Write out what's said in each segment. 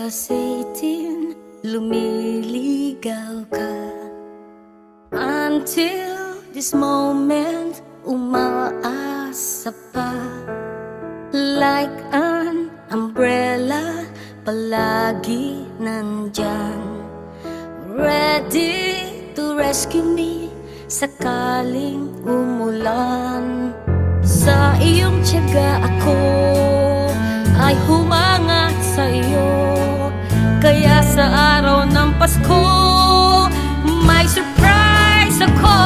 was 18, lumiligaw ka. Until this moment, umaasa pa. Like an umbrella, palagi nandyan, ready to rescue me sakaling umulan. Sa iyong tiyaga ako ay humangat sa iyo, kaya sa araw ng Pasko may surprise ako.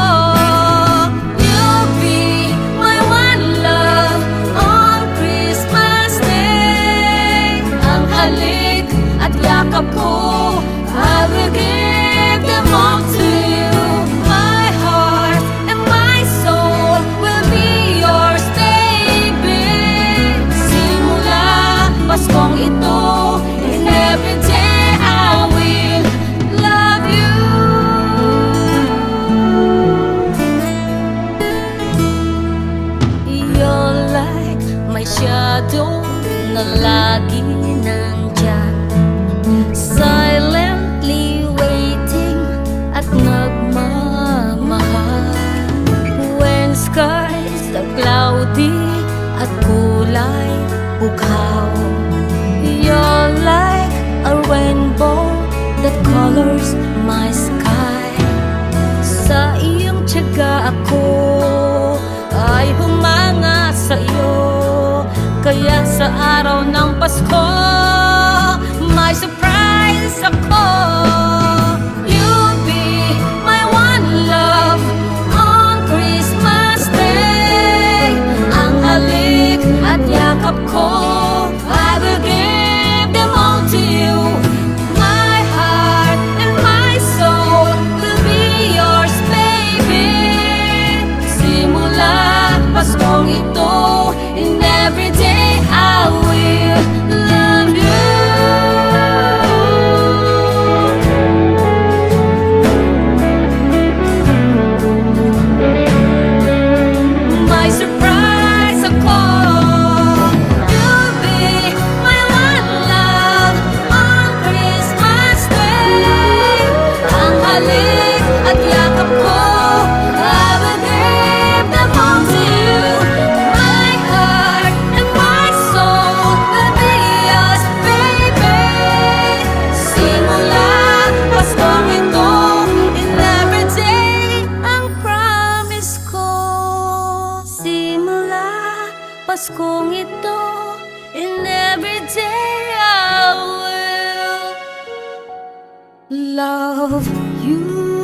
You'll be my one love on Christmas Day. Ang halik at yakap ko, I will give them all to you. My heart and my soul will be yours, baby. Simula Paskong ito, and every day I will love you. You're like my shadow na lagi nandyan, silently waiting at nagmamahal. When skies are cloudy at kulay bughaw, you're like a rainbow that colors my sky. Sa iyong tiyaga ako ay humanga sa iyo, kaya sa araw ng Pasko may surprise ako. You'll be my one love on Christmas Day. Ang halik at yakap ko, I will give them all to you. My heart and my soul will be yours, baby. Simula Paskong ito, and every day I will love you. My surprise ako. You'll be my one love on Christmas Day. Ang halik at yakap ko, I will give them all to you. My heart and my soul will be yours, baby. Simula Paskong ito, and every day ang promise ko. Simula Paskong ito, and every day I will love you.